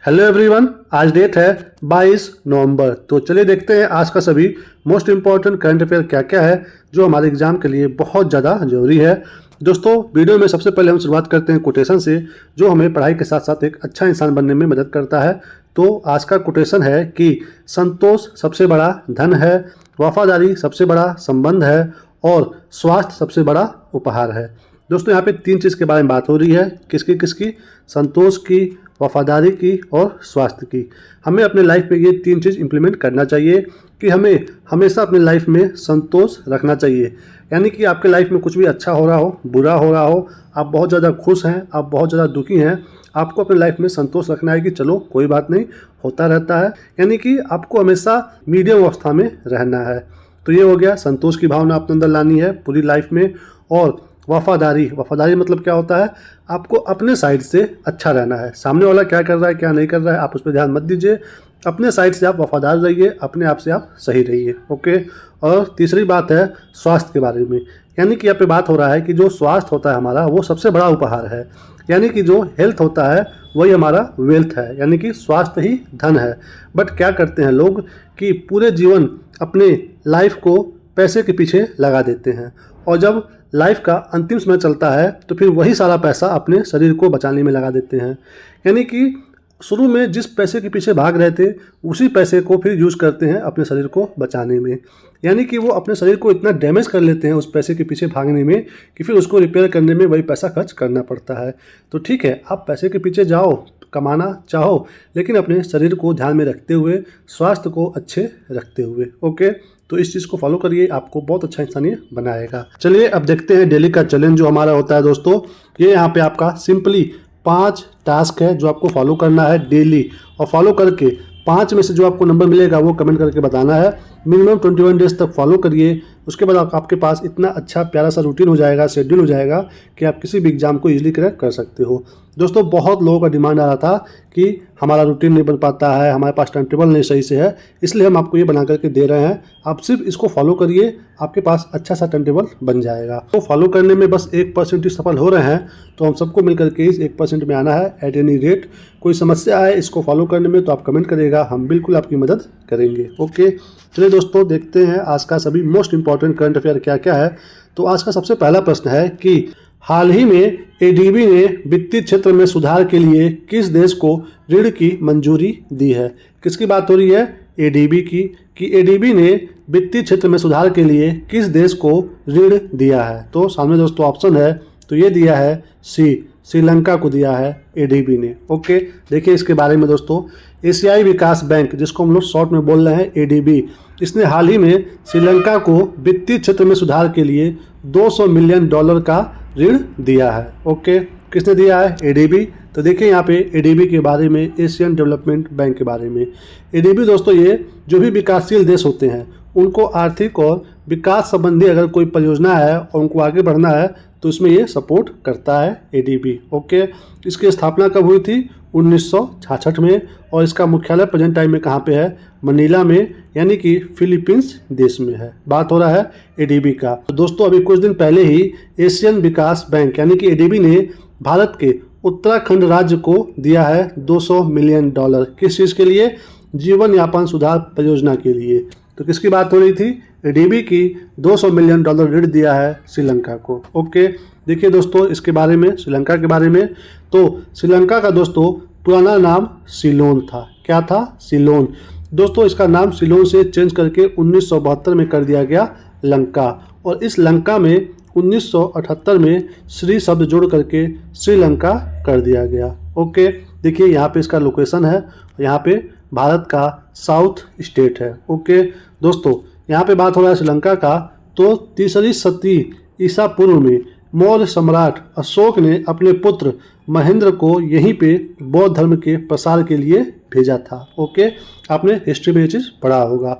Hello everyone, आज date है 22 नवंबर। तो चलिए देखते हैं आज का सभी मोस्ट इम्पॉर्टेंट करंट अफेयर क्या क्या है जो हमारे एग्जाम के लिए बहुत ज़्यादा जरूरी है। दोस्तों, वीडियो में सबसे पहले हम शुरुआत करते हैं कोटेशन से, जो हमें पढ़ाई के साथ साथ एक अच्छा इंसान बनने में मदद करता है। तो आज का कोटेशन है कि संतोष सबसे बड़ा धन है, वफादारी सबसे बड़ा संबंध है और स्वास्थ्य सबसे बड़ा उपहार है। दोस्तों, यहाँ पे तीन चीज़ के बारे में बात हो रही है। किसकी किसकी? संतोष की, वफादारी की और स्वास्थ्य की। हमें अपने लाइफ में ये तीन चीज़ इंप्लीमेंट करना चाहिए कि हमें हमेशा अपने लाइफ में संतोष रखना चाहिए। यानी कि आपके लाइफ में कुछ भी अच्छा हो रहा हो, बुरा हो रहा हो, आप बहुत ज़्यादा खुश हैं, आप बहुत ज़्यादा दुखी हैं, आपको अपने लाइफ में संतोष रखना है कि चलो कोई बात नहीं, होता रहता है। यानी कि आपको हमेशा मीडियम अवस्था में रहना है। तो ये हो गया, संतोष की भावना अपने अंदर लानी है पूरी लाइफ में। और वफादारी मतलब क्या होता है? आपको अपने साइड से अच्छा रहना है। सामने वाला क्या कर रहा है, क्या नहीं कर रहा है, आप उस पर ध्यान मत दीजिए। अपने साइड से आप वफादार रहिए, अपने आप से आप सही रहिए। ओके। और तीसरी बात है स्वास्थ्य के बारे में। यानी कि यहाँ पे बात हो रहा है कि जो स्वास्थ्य होता है हमारा, वो सबसे बड़ा उपहार है। यानी कि जो हेल्थ होता है वही हमारा वेल्थ है, यानी कि स्वास्थ्य ही धन है। बट क्या करते हैं लोग कि पूरे जीवन अपने लाइफ को पैसे के पीछे लगा देते हैं, और जब लाइफ का अंतिम समय चलता है तो फिर वही सारा पैसा अपने शरीर को बचाने में लगा देते हैं। यानी कि शुरू में जिस पैसे के पीछे भाग रहे थे, उसी पैसे को फिर यूज़ करते हैं अपने शरीर को बचाने में। यानी कि वो अपने शरीर को इतना डैमेज कर लेते हैं उस पैसे के पीछे भागने में कि फिर उसको रिपेयर करने में वही पैसा खर्च करना पड़ता है। तो ठीक है, आप पैसे के पीछे जाओ, कमाना चाहो, लेकिन अपने शरीर को ध्यान में रखते हुए, स्वास्थ्य को अच्छे रखते हुए। ओके। तो इस चीज़ को फॉलो करिए, आपको बहुत अच्छा इंसान ये बनाएगा। चलिए अब देखते हैं डेली का चैलेंज जो हमारा होता है। दोस्तों, ये यहाँ पे आपका सिंपली 5 टास्क है जो आपको फॉलो करना है डेली, और फॉलो करके 5 में से जो आपको नंबर मिलेगा वो कमेंट करके बताना है। मिनिमम 21 डेज तक फॉलो करिए। उसके बाद आपके पास इतना अच्छा प्यारा सा रूटीन हो जाएगा, शेड्यूल हो जाएगा कि आप किसी भी एग्जाम को इजीली क्रैक कर सकते हो। दोस्तों, बहुत लोगों का डिमांड आ रहा था कि हमारा रूटीन नहीं बन पाता है, हमारे पास टाइम टेबल नहीं सही से है, इसलिए हम आपको ये बना करके दे रहे हैं। आप सिर्फ इसको फॉलो करिए, आपके पास अच्छा सा टाइम टेबल बन जाएगा। तो फॉलो करने में बस 1% ही सफल हो रहे हैं, तो हम सबको मिलकर के इस 1% में आना है एट एनी रेट। कोई समस्या है इसको फॉलो करने में तो आप कमेंट करिएगा, हम बिल्कुल आपकी मदद करेंगे। ओके। चलिए दोस्तों, देखते हैं आज का सभी मोस्ट इंपॉर्टेंट करंट अफेयर क्या क्या है। तो आज का सबसे पहला प्रश्न है कि हाल ही में एडीबी ने वित्तीय क्षेत्र में सुधार के लिए किस देश को ऋण की मंजूरी दी है? किसकी बात हो रही है? एडीबी की। कि एडीबी ने वित्तीय क्षेत्र में सुधार के लिए किस देश को ऋण दिया है? तो सामने दोस्तों ऑप्शन है, तो ये दिया है सी, श्रीलंका को दिया है एडीबी ने। ओके। देखिए इसके बारे में दोस्तों, एशियाई विकास बैंक, जिसको हम लोग शॉर्ट में बोल रहे हैं एडीबी, इसने हाल ही में श्रीलंका को वित्तीय क्षेत्र में सुधार के लिए $200 मिलियन का ऋण दिया है। ओके। किसने दिया है? एडीबी। तो देखिए यहाँ पे एडीबी के बारे में, एशियन डेवलपमेंट बैंक के बारे में। एडीबी दोस्तों, ये जो भी विकासशील देश होते हैं उनको आर्थिक और विकास संबंधी अगर कोई परियोजना है और उनको आगे बढ़ना है तो इसमें ये सपोर्ट करता है एडीबी। ओके। इसकी स्थापना कब हुई थी? 1966 में, और इसका मुख्यालय प्रेजेंट टाइम में कहाँ पे है? मनीला में, यानी कि फिलीपींस देश में है। बात हो रहा है एडीबी का। तो दोस्तों, अभी कुछ दिन पहले ही एशियन विकास बैंक यानी कि एडीबी ने भारत के उत्तराखंड राज्य को दिया है $200 मिलियन। किस चीज़ के लिए? जीवन यापन सुधार परियोजना के लिए। तो किसकी बात हो रही थी? एडीबी की। $200 मिलियन ऋण दिया है श्रीलंका को। ओके। देखिए दोस्तों इसके बारे में, श्रीलंका के बारे में, तो श्रीलंका का दोस्तों पुराना नाम सिलोन था। क्या था? सिलोन। दोस्तों इसका नाम सिलोन से चेंज करके 1972 में कर दिया गया लंका, और इस लंका में 1978 में श्री शब्द जोड़ करके श्रीलंका कर दिया गया। ओके। देखिए यहाँ पे इसका लोकेशन है, यहाँ पे भारत का साउथ स्टेट है। ओके। दोस्तों यहाँ पे बात हो रहा है श्रीलंका का। तो 3री सदी ईसा पूर्व में मौर्य सम्राट अशोक ने अपने पुत्र महेंद्र को यहीं पे बौद्ध धर्म के प्रसार के लिए भेजा था। ओके। आपने हिस्ट्री में ये चीज़ पढ़ा होगा।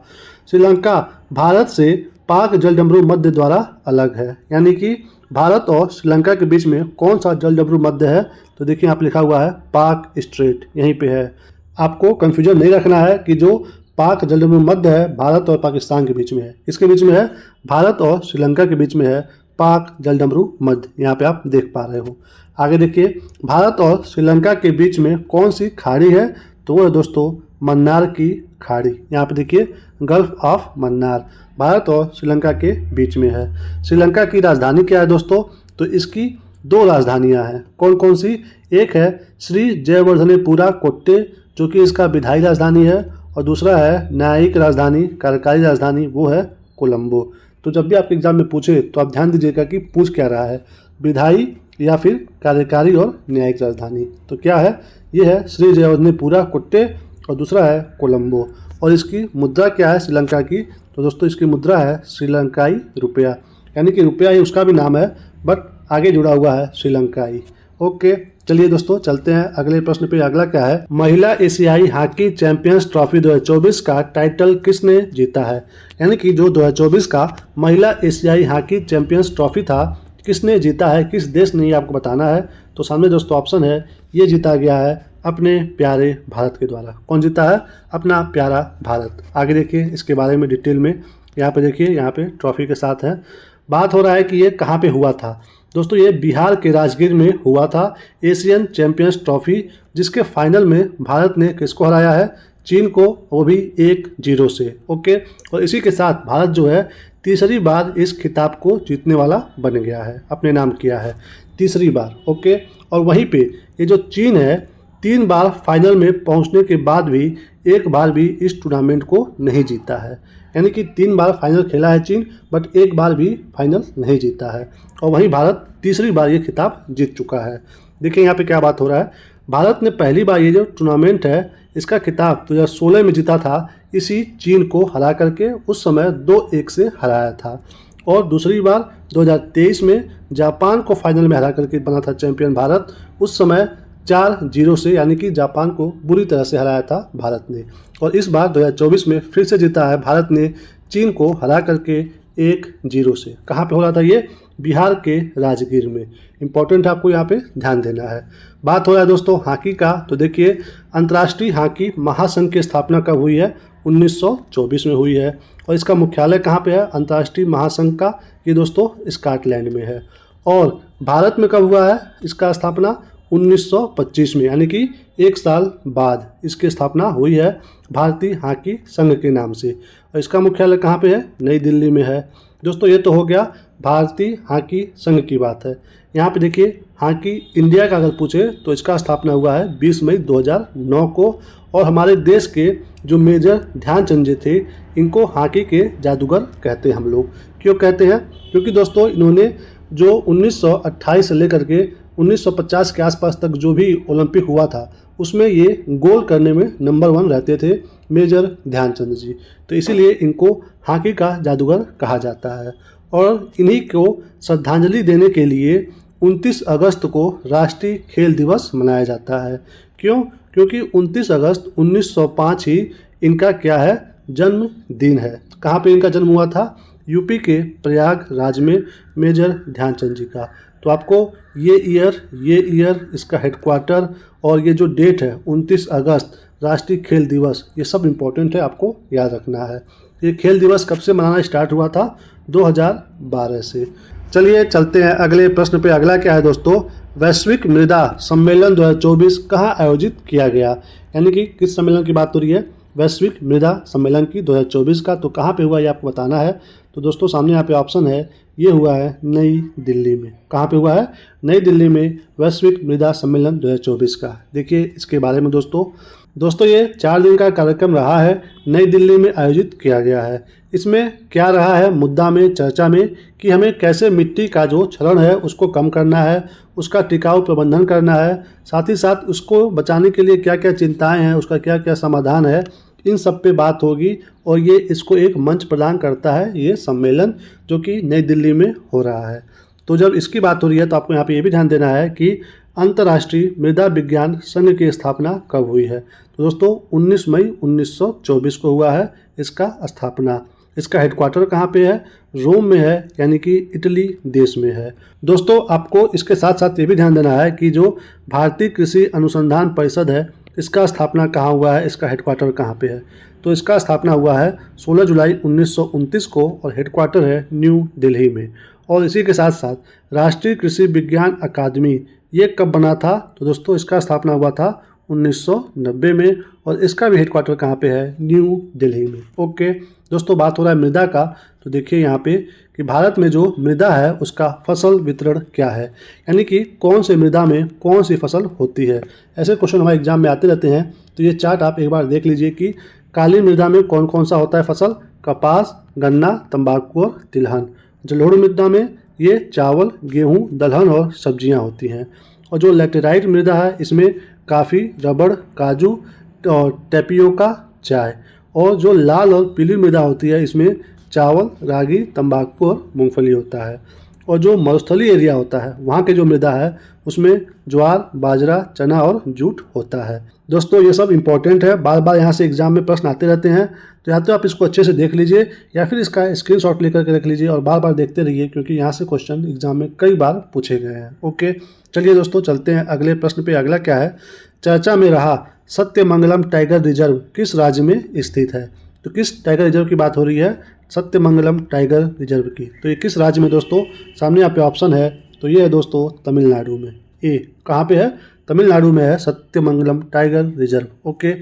श्रीलंका भारत से पाक जलडमरू मध्य द्वारा अलग है। यानी कि भारत और श्रीलंका के बीच में कौन सा जलडमरू मध्य है? तो देखिए यहाँ पे लिखा हुआ है पाक स्ट्रेट, यहीं पे है। आपको कंफ्यूजन नहीं रखना है कि जो पाक जलडमरू मध्य है भारत और पाकिस्तान के बीच में है। किसके बीच में है? भारत और श्रीलंका के बीच में है पाक जलडमरू मध्य, यहाँ पे आप देख पा रहे हो। आगे देखिए, भारत और श्रीलंका के बीच में कौन सी खाड़ी है? तो वो है दोस्तों मन्नार की खाड़ी। यहाँ पे देखिए गल्फ ऑफ मन्नार भारत और श्रीलंका के बीच में है। श्रीलंका की राजधानी क्या है दोस्तों? तो इसकी दो राजधानियाँ हैं। कौन कौन सी? एक है श्री जयवर्धनेपुरा कोट्टे जो कि इसका विधायी राजधानी है, और दूसरा है न्यायिक राजधानी कार्यकारी राजधानी, वो है कोलंबो। तो जब भी आपके एग्जाम में पूछे तो आप ध्यान दीजिएगा कि पूछ क्या रहा है, विधायी या फिर कार्यकारी और न्यायिक राजधानी। तो क्या है? ये है श्री जयवर्धनेपुरा कोट्टे और दूसरा है कोलंबो। और इसकी मुद्रा क्या है श्रीलंका की? तो दोस्तों इसकी मुद्रा है श्रीलंकाई रुपया, यानी कि रुपया ही उसका भी नाम है बट आगे जुड़ा हुआ है श्रीलंकाई। ओके, चलिए दोस्तों चलते हैं अगले प्रश्न पे। अगला क्या है? महिला एशियाई हॉकी चैंपियंस ट्रॉफी 2024 का टाइटल किसने जीता है? यानी कि जो 2024 का महिला एशियाई हॉकी चैंपियंस ट्रॉफी था किसने जीता है, किस देश ने, ये आपको बताना है। तो सामने दोस्तों ऑप्शन है, ये जीता गया है अपने प्यारे भारत के द्वारा। कौन जीता है? अपना प्यारा भारत। आगे देखिए इसके बारे में डिटेल में, यहाँ पे देखिए, यहाँ पे ट्रॉफी के साथ है। बात हो रहा है कि ये कहाँ पे हुआ था। दोस्तों ये बिहार के राजगीर में हुआ था एशियन चैंपियंस ट्रॉफी, जिसके फाइनल में भारत ने किसको हराया है? चीन को, वो भी 1-0 से। ओके, और इसी के साथ भारत जो है तीसरी बार इस खिताब को जीतने वाला बन गया है, अपने नाम किया है तीसरी बार। ओके, और वहीं पे ये जो चीन है 3 बार फाइनल में पहुंचने के बाद भी एक बार भी इस टूर्नामेंट को नहीं जीता है। यानी कि 3 बार फाइनल खेला है चीन बट एक बार भी फाइनल नहीं जीता है, और वहीं भारत तीसरी बार ये खिताब जीत चुका है। देखिए यहाँ पे क्या बात हो रहा है, भारत ने पहली बार ये जो टूर्नामेंट है इसका खिताब 2016 में जीता था, इसी चीन को हरा करके, उस समय 2-1 से हराया था। और दूसरी बार 2023 में जापान को फाइनल में हरा करके बना था चैंपियन भारत, उस समय 4-0 से, यानी कि जापान को बुरी तरह से हराया था भारत ने। और इस बार 2024 में फिर से जीता है भारत ने चीन को हरा करके 1-0 से। कहाँ पे हो रहा था ये? बिहार के राजगीर में। इंपॉर्टेंट आपको यहाँ पे ध्यान देना है। बात हो रहा है दोस्तों हॉकी का, तो देखिए अंतर्राष्ट्रीय हॉकी महासंघ की स्थापना कब हुई है? 1924 में हुई है। और इसका मुख्यालय कहाँ पे है अंतर्राष्ट्रीय महासंघ का? ये दोस्तों स्कॉटलैंड में है। और भारत में कब हुआ है इसका स्थापना? 1925 में, यानी कि 1 साल बाद इसकी स्थापना हुई है भारतीय हॉकी संघ के नाम से। और इसका मुख्यालय कहाँ पे है? नई दिल्ली में है। दोस्तों ये तो हो गया भारतीय हॉकी संघ की बात है। यहाँ पे देखिए हॉकी इंडिया का अगर पूछे तो इसका स्थापना हुआ है 20 मई 2009 को। और हमारे देश के जो मेजर ध्यानचंद जी थे, इनको हॉकी के जादूगर कहते हैं हम लोग। क्यों कहते हैं? क्योंकि दोस्तों इन्होंने जो 1928 से लेकर के 1950 के आसपास तक जो भी ओलंपिक हुआ था उसमें ये गोल करने में नंबर 1 रहते थे मेजर ध्यानचंद जी। तो इसीलिए इनको हॉकी का जादूगर कहा जाता है। और इन्हीं को श्रद्धांजलि देने के लिए 29 अगस्त को राष्ट्रीय खेल दिवस मनाया जाता है। क्यों? क्योंकि 29 अगस्त 1905 ही इनका क्या है? जन्मदिन है। कहाँ पे इनका जन्म हुआ था? यूपी के प्रयागराज में मेजर ध्यानचंद जी का। तो आपको ये ईयर, इसका हेडक्वार्टर और ये जो डेट है 29 अगस्त राष्ट्रीय खेल दिवस, ये सब इम्पोर्टेंट है, आपको याद रखना है। ये खेल दिवस कब से मनाना स्टार्ट हुआ था? 2012 से। चलिए चलते हैं अगले प्रश्न पे। अगला क्या है दोस्तों? वैश्विक मृदा सम्मेलन 2024 कहाँ आयोजित किया गया? यानी कि किस सम्मेलन की बात हो रही है? वैश्विक मृदा सम्मेलन की 2024 का। तो कहाँ पे हुआ ये आपको बताना है। तो दोस्तों सामने यहाँ पे ऑप्शन है, ये हुआ है नई दिल्ली में। कहाँ पे हुआ है? नई दिल्ली में वैश्विक मृदा सम्मेलन 2024 का। देखिए इसके बारे में दोस्तों ये 4 दिन का कार्यक्रम रहा है, नई दिल्ली में आयोजित किया गया है। इसमें क्या रहा है मुद्दा में, चर्चा में, कि हमें कैसे मिट्टी का जो क्षरण है उसको कम करना है, उसका टिकाऊ प्रबंधन करना है, साथ ही साथ उसको बचाने के लिए क्या क्या चिंताएं हैं, उसका क्या क्या समाधान है, इन सब पे बात होगी। और ये इसको एक मंच प्रदान करता है ये सम्मेलन, जो कि नई दिल्ली में हो रहा है। तो जब इसकी बात हो रही है तो आपको यहाँ पे ये भी ध्यान देना है कि अंतर्राष्ट्रीय मृदा विज्ञान संघ की स्थापना कब हुई है। तो दोस्तों 19 मई 1924 को हुआ है इसका स्थापना। इसका हेडक्वार्टर कहाँ पे है? रोम में है, यानी कि इटली देश में है। दोस्तों आपको इसके साथ साथ ये भी ध्यान देना है कि जो भारतीय कृषि अनुसंधान परिषद है, इसका स्थापना कहाँ हुआ है, इसका हेडक्वार्टर कहाँ पे है? तो इसका स्थापना हुआ है 16 जुलाई 1929 को और हेडक्वार्टर है न्यू दिल्ली में। और इसी के साथ साथ राष्ट्रीय कृषि विज्ञान अकादमी ये कब बना था? तो दोस्तों इसका स्थापना हुआ था 1990 में, और इसका भी हेडक्वार्टर कहाँ पे है, न्यू दिल्ली में। ओके दोस्तों, बात हो रहा है मृदा का, तो देखिए यहाँ पे कि भारत में जो मृदा है उसका फसल वितरण क्या है, यानी कि कौन से मृदा में कौन सी फसल होती है। ऐसे क्वेश्चन हमारे एग्जाम में आते रहते हैं, तो ये चार्ट आप एक बार देख लीजिए कि काली मृदा में कौन कौन सा होता है फसल, कपास, गन्ना, तंबाकू और तिलहन। जलोढ़ मृदा में ये चावल, गेहूँ, दलहन और सब्जियाँ होती हैं। और जो लैटेराइट मृदा है इसमें काफ़ी, रबड़, काजू और टेपियोका, चाय। और जो लाल और पीली मृदा होती है इसमें चावल, रागी, तंबाकू और मूंगफली होता है। और जो मरुस्थलीय एरिया होता है वहाँ के जो मृदा है उसमें ज्वार, बाजरा, चना और जूट होता है। दोस्तों ये सब इंपॉर्टेंट है, बार बार यहाँ से एग्जाम में प्रश्न आते रहते हैं, तो या तो आप इसको अच्छे से देख लीजिए या फिर इसका स्क्रीनशॉट लेकर के रख लीजिए और बार बार देखते रहिए, क्योंकि यहाँ से क्वेश्चन एग्जाम में कई बार पूछे गए हैं। ओके चलिए दोस्तों चलते हैं अगले प्रश्न पे। अगला क्या है, चर्चा में रहा सत्यमंगलम टाइगर रिजर्व किस राज्य में स्थित है। तो किस टाइगर रिजर्व की बात हो रही है, सत्यमंगलम टाइगर रिजर्व की। तो ये किस राज्य में दोस्तों, सामने यहाँ पे ऑप्शन है, तो ये है दोस्तों तमिलनाडु में। ए कहाँ पे है, तमिलनाडु में है सत्यमंगलम टाइगर रिजर्व। ओके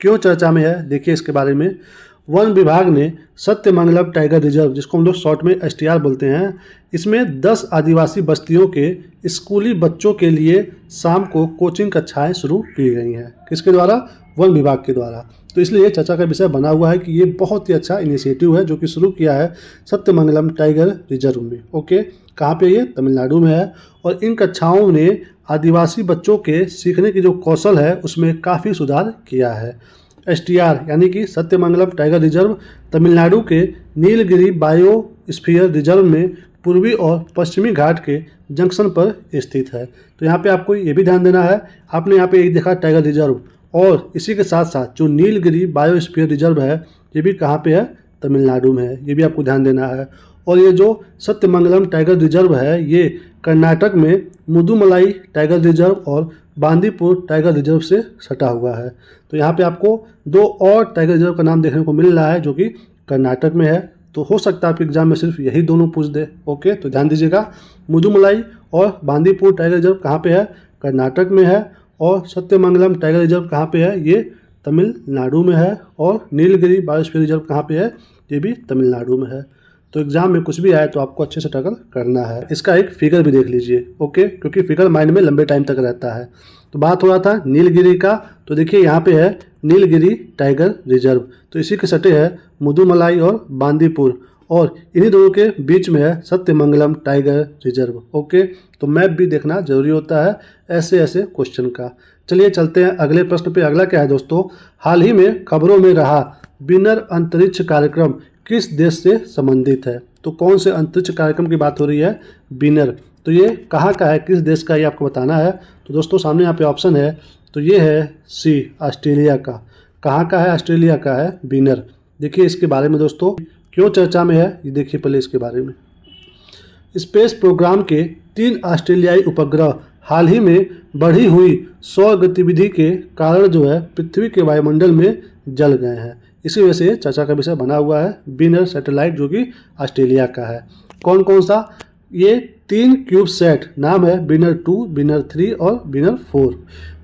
क्यों चर्चा में है, देखिए इसके बारे में। वन विभाग ने सत्यमंगलम टाइगर रिजर्व, जिसको हम लोग शॉर्ट में STR बोलते हैं, इसमें 10 आदिवासी बस्तियों के स्कूली बच्चों के लिए शाम को कोचिंग कक्षाएं शुरू की गई हैं। किसके द्वारा, वन विभाग के द्वारा। तो इसलिए ये चर्चा का विषय बना हुआ है कि ये बहुत ही अच्छा इनिशिएटिव है जो कि शुरू किया है सत्यमंगलम टाइगर रिजर्व में। ओके कहाँ पे, ये तमिलनाडु में है। और इन कक्षाओं ने आदिवासी बच्चों के सीखने की जो कौशल है उसमें काफ़ी सुधार किया है। STR यानी कि सत्यमंगलम टाइगर रिजर्व तमिलनाडु के नीलगिरी बायोस्फीयर रिजर्व में पूर्वी और पश्चिमी घाट के जंक्शन पर स्थित है। तो यहाँ पे आपको ये भी ध्यान देना है, आपने यहाँ पे एक देखा टाइगर रिजर्व, और इसी के साथ साथ जो नीलगिरी बायोस्फीयर रिजर्व है ये भी कहाँ पे है, तमिलनाडु में है, ये भी आपको ध्यान देना है। और ये जो सत्यमंगलम टाइगर रिजर्व है ये कर्नाटक में मुदुमलाई टाइगर रिजर्व और बांदीपुर टाइगर रिजर्व से सटा हुआ है। तो यहाँ पे आपको 2 और टाइगर रिजर्व का नाम देखने को मिल रहा है जो कि कर्नाटक में है। तो हो सकता है आपके एग्जाम में सिर्फ यही दोनों पूछ दे। ओके तो ध्यान दीजिएगा, मुदुमलाई और बांदीपुर टाइगर रिजर्व कहाँ पे है, कर्नाटक में है। और सत्यमंगलम टाइगर रिजर्व कहाँ पे है, ये तमिलनाडु में है। और नीलगिरी बायोस्फीयर रिजर्व कहाँ पे है, ये भी तमिलनाडु में है। तो एग्जाम में कुछ भी आए तो आपको अच्छे से टैकल करना है। इसका एक फिगर भी देख लीजिए। ओके क्योंकि फिगर माइंड में लंबे टाइम तक रहता है। तो बात हो रहा था नीलगिरी का, तो देखिए यहाँ पे है नीलगिरी टाइगर रिजर्व, तो इसी के सटे है मुदुमलाई और बांदीपुर, और इन्हीं दोनों के बीच में है सत्यमंगलम टाइगर रिजर्व। ओके तो मैप भी देखना जरूरी होता है ऐसे ऐसे क्वेश्चन का। चलिए चलते हैं अगले प्रश्न पे। अगला क्या है दोस्तों, हाल ही में खबरों में रहा बिनर अंतरिक्ष कार्यक्रम किस देश से संबंधित है। तो कौन से अंतरिक्ष कार्यक्रम की बात हो रही है, बिनर, तो ये कहाँ का है, किस देश का, ये आपको बताना है। तो दोस्तों सामने यहाँ पे ऑप्शन है, तो ये है सी ऑस्ट्रेलिया का। कहाँ का है, ऑस्ट्रेलिया का है बिनर। देखिए इसके बारे में दोस्तों क्यों चर्चा में है, ये देखिए पहले इसके बारे में। स्पेस प्रोग्राम के 3 ऑस्ट्रेलियाई उपग्रह हाल ही में बढ़ी हुई सौर गतिविधि के कारण जो है पृथ्वी के वायुमंडल में जल गए हैं। इसी वजह से चर्चा का विषय बना हुआ है बिनर सैटेलाइट जो कि ऑस्ट्रेलिया का है। कौन कौन सा, ये 3 क्यूब सेट, नाम है बिनर 2, बिनर 3 और बिनर 4,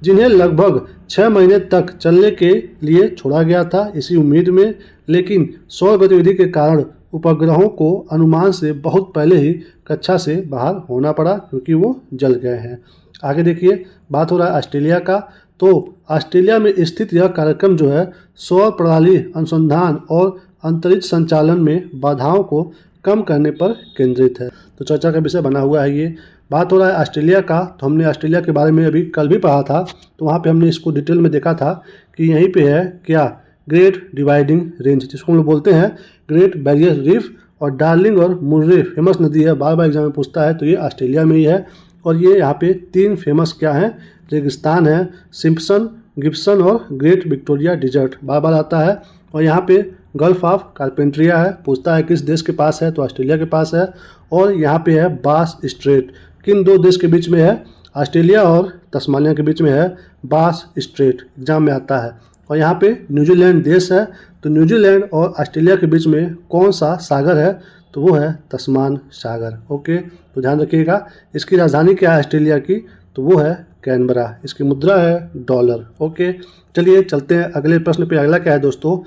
जिन्हें लगभग 6 महीने तक चलने के लिए छोड़ा गया था इसी उम्मीद में, लेकिन सौर गतिविधि के कारण उपग्रहों को अनुमान से बहुत पहले ही कक्षा से बाहर होना पड़ा क्योंकि वो जल गए हैं। आगे देखिए बात हो रहा है ऑस्ट्रेलिया का, तो ऑस्ट्रेलिया में स्थित यह कार्यक्रम जो है सौर प्रणाली अनुसंधान और अंतरिक्ष संचालन में बाधाओं को कम करने पर केंद्रित है। तो चर्चा का विषय बना हुआ है ये। बात हो रहा है ऑस्ट्रेलिया का, तो हमने ऑस्ट्रेलिया के बारे में अभी कल भी पढ़ा था, तो वहाँ पे हमने इसको डिटेल में देखा था कि यहीं पे है क्या, ग्रेट डिवाइडिंग रेंज, जिसको हम लोग बोलते हैं ग्रेट बैरियर रीफ, और डार्लिंग और मुर्रे फेमस नदी है, बार बार एग्जाम में पूछता है, तो ये ऑस्ट्रेलिया में ही है। और ये यहाँ पे 3 फेमस क्या हैं, रेगिस्तान है, सिम्पसन, गिब्सन और ग्रेट विक्टोरिया डिजर्ट, बार बार आता है। और यहाँ पे गल्फ ऑफ कारपेंट्रिया है, पूछता है किस देश के पास है, तो ऑस्ट्रेलिया के पास है। और यहाँ पे है बास स्ट्रेट, किन 2 देश के बीच में है, ऑस्ट्रेलिया और तस्मानिया के बीच में है बास स्ट्रेट, एग्जाम में आता है। और यहाँ पे न्यूजीलैंड देश है, तो न्यूजीलैंड और ऑस्ट्रेलिया के बीच में कौन सा सागर है, तो वो है तस्मान सागर। ओके तो ध्यान रखिएगा। इसकी राजधानी क्या है ऑस्ट्रेलिया की, तो वो है कैनबरा। इसकी मुद्रा है डॉलर। ओके, चलिए चलते हैं अगले प्रश्न पे। अगला क्या है दोस्तों,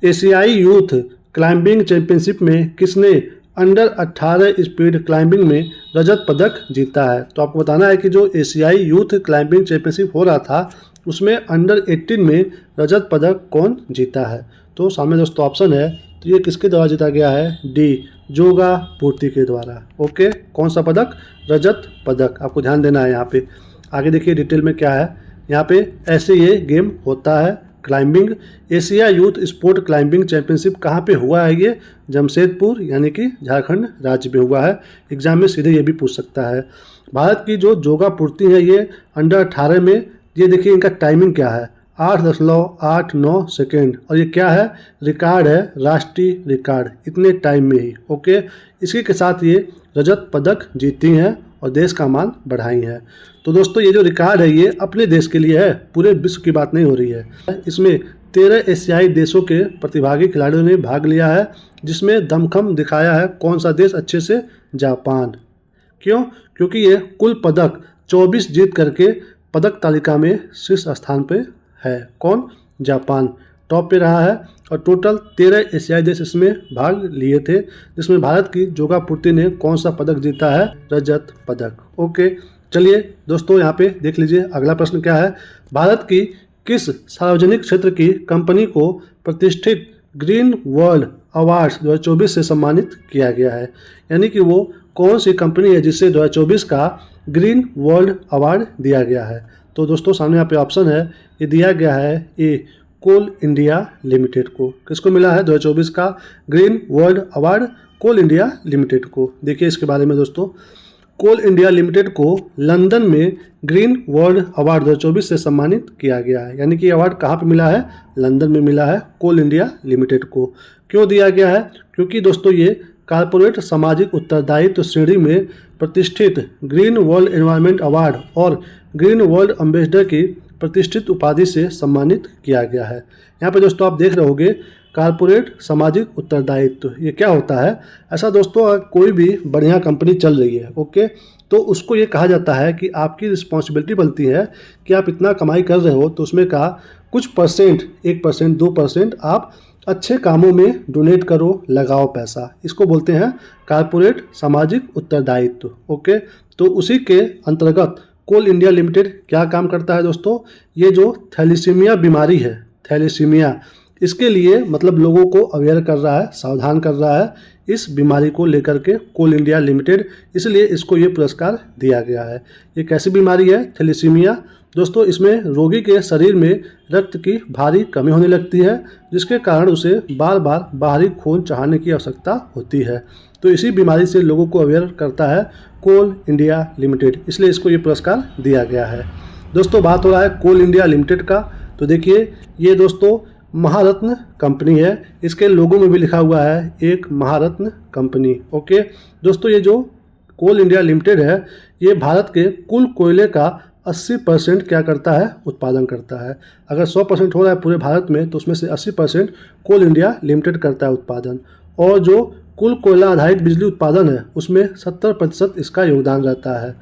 एशियाई यूथ क्लाइंबिंग चैंपियनशिप में किसने अंडर 18 स्पीड क्लाइंबिंग में रजत पदक जीता है। तो आपको बताना है कि जो एशियाई यूथ क्लाइंबिंग चैंपियनशिप हो रहा था उसमें अंडर 18 में रजत पदक कौन जीता है। तो सामने दोस्तों ऑप्शन है, तो ये किसके द्वारा जीता गया है, डी जोगा पूर्ति के द्वारा। ओके, कौन सा पदक, रजत पदक। आपको ध्यान देना है यहाँ पे। आगे देखिए डिटेल में क्या है यहाँ पे। ऐसे ये गेम होता है climbing. Asia youth sport climbing championship कहाँ पे हुआ है, ये जमशेदपुर यानी कि झारखंड राज्य में हुआ है। एग्जाम में सीधे ये भी पूछ सकता है। भारत की जो जोगा पूर्ति है ये अंडर 18 में, ये देखिए इनका टाइमिंग क्या है, 8.89 सेकेंड। और ये क्या है, रिकॉर्ड है, राष्ट्रीय रिकॉर्ड, इतने टाइम में ही। ओके, इसी के साथ ये रजत पदक जीती हैं और देश का मान बढ़ाई हैं। तो दोस्तों ये जो रिकॉर्ड है ये अपने देश के लिए है, पूरे विश्व की बात नहीं हो रही है। इसमें 13 एशियाई देशों के प्रतिभागी खिलाड़ियों ने भाग लिया है, जिसमें दमखम दिखाया है कौन सा देश अच्छे से, जापान। क्यों, क्योंकि ये कुल पदक 24 जीत करके पदक तालिका में शीर्ष स्थान पे है। कौन, जापान टॉप पे रहा है। और टोटल 13 एशियाई देश इसमें भाग लिए थे, जिसमें भारत की जोगा पूर्ति ने कौन सा पदक जीता है, रजत पदक। ओके, चलिए दोस्तों यहाँ पे देख लीजिए अगला प्रश्न क्या है। भारत की किस सार्वजनिक क्षेत्र की कंपनी को प्रतिष्ठित ग्रीन वर्ल्ड अवार्ड्स 2024 से सम्मानित किया गया है। यानी कि वो कौन सी कंपनी है जिसे 2024 का ग्रीन वर्ल्ड अवार्ड दिया गया है। तो दोस्तों सामने यहाँ पे ऑप्शन है, ये दिया गया है ए कोल इंडिया लिमिटेड को। किसको मिला है 2024 का ग्रीन वर्ल्ड अवार्ड, कोल इंडिया लिमिटेड को। देखिए इसके बारे में दोस्तों, कोल इंडिया लिमिटेड को लंदन में ग्रीन वर्ल्ड अवार्ड 2024 से सम्मानित किया गया है। यानी कि अवार्ड कहाँ पे मिला है, लंदन में मिला है कोल इंडिया लिमिटेड को। क्यों दिया गया है, क्योंकि दोस्तों ये कॉर्पोरेट सामाजिक उत्तरदायित्व श्रेणी में प्रतिष्ठित ग्रीन वर्ल्ड एनवायरनमेंट अवार्ड और ग्रीन वर्ल्ड एम्बेसडर की प्रतिष्ठित उपाधि से सम्मानित किया गया है। यहाँ पे दोस्तों आप देख रहे होंगे कॉर्पोरेट सामाजिक उत्तरदायित्व, ये क्या होता है। ऐसा दोस्तों अगर कोई भी बढ़िया कंपनी चल रही है, ओके, तो उसको ये कहा जाता है कि आपकी रिस्पॉन्सिबिलिटी बनती है कि आप इतना कमाई कर रहे हो तो उसमें का कुछ परसेंट, 1%, 2% आप अच्छे कामों में डोनेट करो, लगाओ पैसा। इसको बोलते हैं कॉर्पोरेट सामाजिक उत्तरदायित्व। ओके, तो उसी के अंतर्गत कोल इंडिया लिमिटेड क्या काम करता है दोस्तों, ये जो थैलेसीमिया बीमारी है, थैलेसीमिया, इसके लिए मतलब लोगों को अवेयर कर रहा है, सावधान कर रहा है इस बीमारी को लेकर के कोल इंडिया लिमिटेड, इसलिए इसको ये पुरस्कार दिया गया है। ये कैसी बीमारी है, थैलेसीमिया दोस्तों, इसमें रोगी के शरीर में रक्त की भारी कमी होने लगती है, जिसके कारण उसे बार बार बाहरी खून चढ़ाने की आवश्यकता होती है। तो इसी बीमारी से लोगों को अवेयर करता है कोल इंडिया लिमिटेड, इसलिए इसको ये पुरस्कार दिया गया है। दोस्तों बात हो रहा है कोल इंडिया लिमिटेड का, तो देखिए ये दोस्तों महारत्न कंपनी है, इसके लोगों में भी लिखा हुआ है एक महारत्न कंपनी। ओके दोस्तों, ये जो कोल इंडिया लिमिटेड है ये भारत के कुल कोयले का 80% क्या करता है, उत्पादन करता है। अगर 100% हो रहा है पूरे भारत में तो उसमें से 80% कोल इंडिया लिमिटेड करता है उत्पादन। और जो कुल कोयला आधारित बिजली उत्पादन है उसमें 70% इसका योगदान रहता है।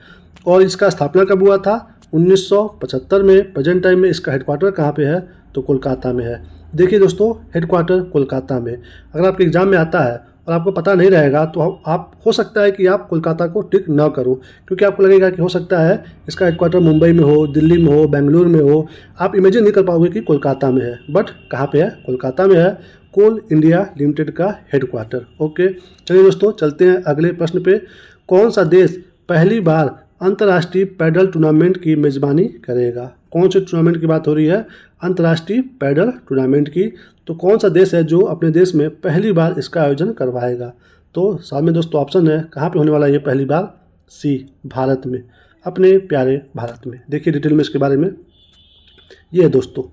और इसका स्थापना कब हुआ था, 1975 में। प्रेजेंट टाइम में इसका हेडक्वार्टर कहाँ पे है, तो कोलकाता में है। देखिए दोस्तों हेडक्वार्टर कोलकाता में। अगर आपके एग्जाम में आता है और आपको पता नहीं रहेगा तो आप हो सकता है कि आप कोलकाता को टिक ना करो, क्योंकि आपको लगेगा कि हो सकता है इसका हेडक्वार्टर मुंबई में हो, दिल्ली में हो, बेंगलुरु में हो। आप इमेजिन नहीं कर पाओगे कि कोलकाता में है, बट कहाँ पे है, कोलकाता में है कोल इंडिया लिमिटेड का हेडक्वार्टर। ओके चलिए दोस्तों चलते हैं अगले प्रश्न पे। कौन सा देश पहली बार अंतर्राष्ट्रीय पैडल टूर्नामेंट की मेज़बानी करेगा। कौन से टूर्नामेंट की बात हो रही है, अंतर्राष्ट्रीय पैडल टूर्नामेंट की। तो कौन सा देश है जो अपने देश में पहली बार इसका आयोजन करवाएगा। तो सामने दोस्तों ऑप्शन है कहाँ पे होने वाला है ये पहली बार, सी भारत में, अपने प्यारे भारत में। देखिए डिटेल में इसके बारे में। ये दोस्तों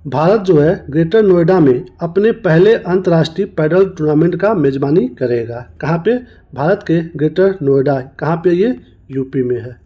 भारत जो है ग्रेटर नोएडा में अपने पहले अंतर्राष्ट्रीय पैडल टूर्नामेंट का मेज़बानी करेगा। कहाँ पे, भारत के ग्रेटर नोएडा। कहाँ पे, ये यूपी में है।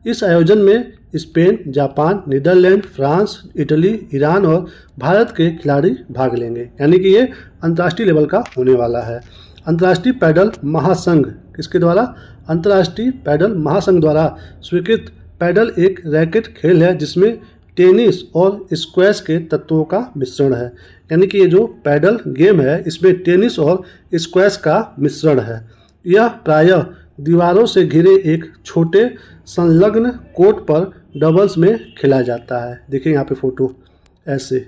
इस आयोजन में Spain, Japan, Netherlands, France, Italy, Iran और भारत के खिलाड़ी भाग लेंगे। यानी कि ये अंतर्राष्ट्रीय लेवल का होने वाला है। अंतर्राष्ट्रीय पैडल महासंघ किसके द्वारा, अंतर्राष्ट्रीय पैडल महासंघ द्वारा स्वीकृत पैडल एक रैकेट खेल है जिसमें टेनिस और स्क्वैश के तत्वों का मिश्रण है। यानी कि ये जो पैडल गेम है इसमें टेनिस और स्क्वैश का मिश्रण है। यह प्रायः दीवारों से घिरे एक छोटे संलग्न कोर्ट पर डबल्स में खेला जाता है। देखिए यहाँ पे फोटो ऐसे।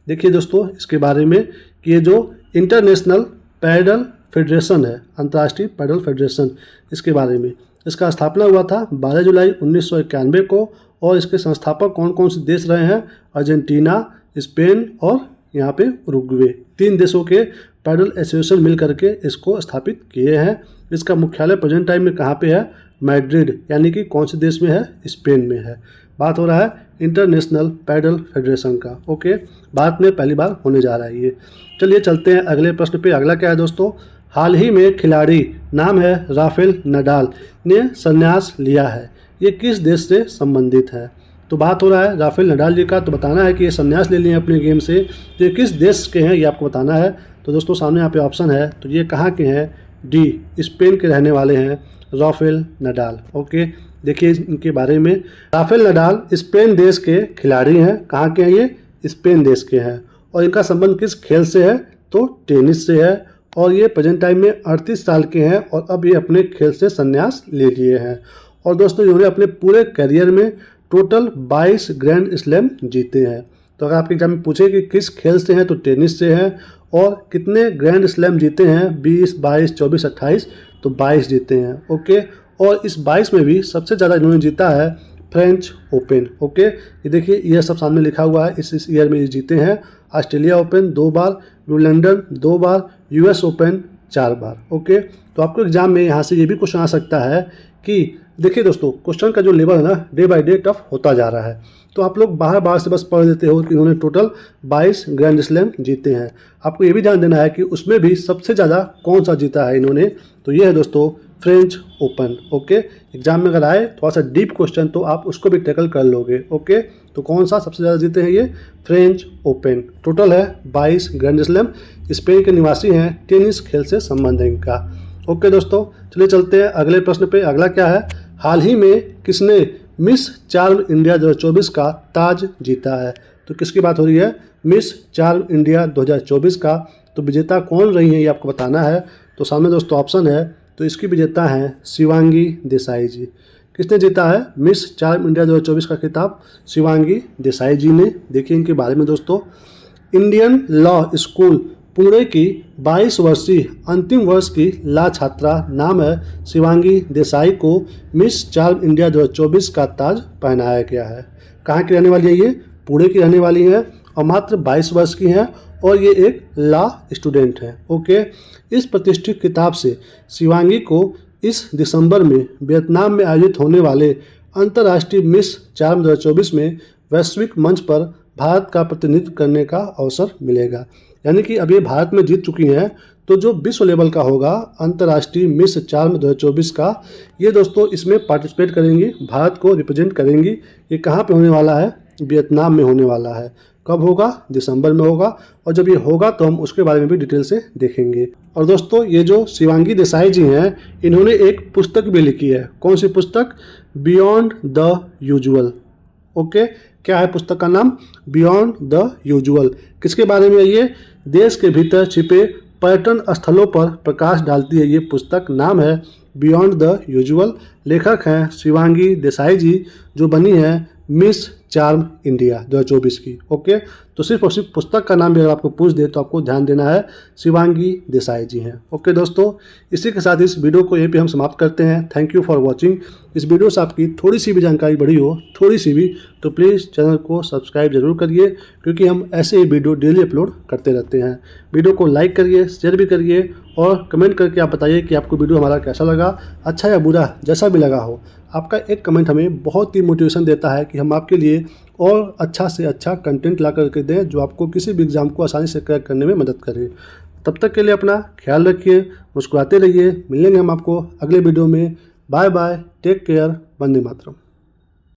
देखिए दोस्तों इसके बारे में कि ये जो इंटरनेशनल पैडल फेडरेशन है, अंतर्राष्ट्रीय पैडल फेडरेशन, इसके बारे में इसका स्थापना हुआ था 12 जुलाई 1991 को। और इसके संस्थापक कौन कौन से देश रहे हैं? अर्जेंटीना, स्पेन और यहाँ पे उरुग्वे। 3 देशों के पैडल एसोसिएशन मिल करके इसको स्थापित किए हैं। इसका मुख्यालय प्रेजेंट टाइम में कहाँ पे है? मैड्रिड, यानी कि कौन से देश में है? स्पेन में है। बात हो रहा है इंटरनेशनल पैडल फेडरेशन का। ओके, भारत में पहली बार होने जा रहा है ये। चलिए चलते हैं अगले प्रश्न पे। अगला क्या है दोस्तों? हाल ही में खिलाड़ी नाम है राफेल नडाल ने संन्यास लिया है। ये किस देश से संबंधित है? तो बात हो रहा है राफेल नडाल जी का। तो बताना है कि ये संन्यास ले लिए अपने गेम से, तो ये किस देश के हैं ये आपको बताना है। तो दोस्तों सामने यहाँ पे ऑप्शन है, तो ये कहाँ के हैं? डी, स्पेन के रहने वाले हैं राफेल नडाल। ओके, देखिए इनके बारे में। राफेल नडाल स्पेन देश के खिलाड़ी हैं। कहाँ के हैं ये? स्पेन देश के हैं। और इनका संबंध किस खेल से है? तो टेनिस से है। और ये प्रेजेंट टाइम में 38 साल के हैं और अब ये अपने खेल से संन्यास ले लिए हैं। और दोस्तों इन्होंने अपने पूरे करियर में टोटल 22 ग्रैंड स्लैम जीते हैं। तो अगर आपके एग्जाम में पूछे कि किस खेल से हैं, तो टेनिस से हैं। और कितने ग्रैंड स्लैम जीते हैं? 20, 22, 24, 28, तो 22 जीते हैं। ओके, और इस 22 में भी सबसे ज़्यादा इन्होंने जीता है फ्रेंच ओपन। ओके, ये देखिए ये सब सामने लिखा हुआ है। इस ईयर में ये जीते हैं ऑस्ट्रेलिया ओपन 2 बार, विंबलडन 2 बार, यूएस ओपन 4 बार। ओके, तो आपको एग्जाम में यहाँ से ये भी क्वेश्चन आ सकता है कि देखिए दोस्तों क्वेश्चन का जो लेवल है ना डे बाय डे टफ होता जा रहा है। तो आप लोग बार से बस पढ़ लेते हो कि इन्होंने टोटल 22 ग्रैंड स्लैम जीते हैं। आपको ये भी ध्यान देना है कि उसमें भी सबसे ज़्यादा कौन सा जीता है इन्होंने, तो ये है दोस्तों फ्रेंच ओपन। ओके, एग्जाम में अगर आए थोड़ा सा डीप क्वेश्चन तो आप उसको भी टैकल कर लोगे। ओके, तो कौन सा सबसे ज़्यादा जीते हैं? ये फ्रेंच ओपन। टोटल है 22 ग्रैंड स्लैम। स्पेन के निवासी हैं, टेनिस खेल से संबंध है इनका। ओके दोस्तों, चलिए चलते हैं अगले प्रश्न पे। अगला क्या है? हाल ही में किसने मिस चार्म इंडिया 2024 का ताज जीता है? तो किसकी बात हो रही है? मिस चार्म इंडिया 2024 का। तो विजेता कौन रही है ये आपको बताना है। तो सामने दोस्तों ऑप्शन है, तो इसकी विजेता हैं शिवांगी देसाई जी। किसने जीता है मिस चार्म इंडिया 2024 का खिताब? शिवांगी देसाई जी ने। देखिए इनके बारे में दोस्तों, इंडियन लॉ स्कूल पुणे की 22 वर्षीय अंतिम वर्ष की लॉ छात्रा नाम है शिवांगी देसाई को मिस चार्म इंडिया 2024 का ताज पहनाया गया है। कहाँ की रहने वाली है ये? पुणे की रहने वाली है और मात्र 22 वर्ष की हैं और ये एक लॉ स्टूडेंट है। ओके, इस प्रतिष्ठित खिताब से शिवांगी को इस दिसंबर में वियतनाम में आयोजित होने वाले अंतर्राष्ट्रीय मिस चार्म 2024 में वैश्विक मंच पर भारत का प्रतिनिधित्व करने का अवसर मिलेगा। यानी कि अब ये भारत में जीत चुकी हैं, तो जो विश्व लेवल का होगा अंतर्राष्ट्रीय मिस चार्म 2024 का, ये दोस्तों इसमें पार्टिसिपेट करेंगी, भारत को रिप्रेजेंट करेंगी। ये कहाँ पे होने वाला है? वियतनाम में होने वाला है। कब होगा? दिसंबर में होगा। और जब ये होगा तो हम उसके बारे में भी डिटेल से देखेंगे। और दोस्तों ये जो शिवांगी देसाई जी हैं, इन्होंने एक पुस्तक भी लिखी है। कौन सी पुस्तक? Beyond the usual. ओके, क्या है पुस्तक का नाम? Beyond the usual. किसके बारे में? ये देश के भीतर छिपे पर्यटन स्थलों पर प्रकाश डालती है ये पुस्तक। नाम है बियॉन्ड द यूजुअल। लेखक हैं शिवांगी देसाई जी, जो बनी है मिस चार्म इंडिया 2024 की। ओके, तो सिर्फ और सिर्फ पुस्तक का नाम भी अगर आपको पूछ दे तो आपको ध्यान देना है शिवांगी देसाई जी हैं। ओके दोस्तों, इसी के साथ इस वीडियो को यहीं पे हम समाप्त करते हैं। Thank you for watching. इस वीडियो से आपकी थोड़ी सी भी जानकारी बढ़ी हो, थोड़ी सी भी, तो प्लीज़ चैनल को सब्सक्राइब जरूर करिए, क्योंकि हम ऐसे ही वीडियो डेली अपलोड करते रहते हैं। वीडियो को लाइक करिए, शेयर भी करिए और कमेंट करके आप बताइए कि आपको वीडियो हमारा कैसा लगा, अच्छा या बुरा, जैसा भी लगा हो। आपका एक कमेंट हमें बहुत ही मोटिवेशन देता है कि हम आपके लिए और अच्छा से अच्छा कंटेंट ला करके दें, जो आपको किसी भी एग्ज़ाम को आसानी से क्रैक करने में मदद करे। तब तक के लिए अपना ख्याल रखिए, मुस्कुराते रहिए। मिलेंगे हम आपको अगले वीडियो में। Bye bye, take care, Vande Mataram.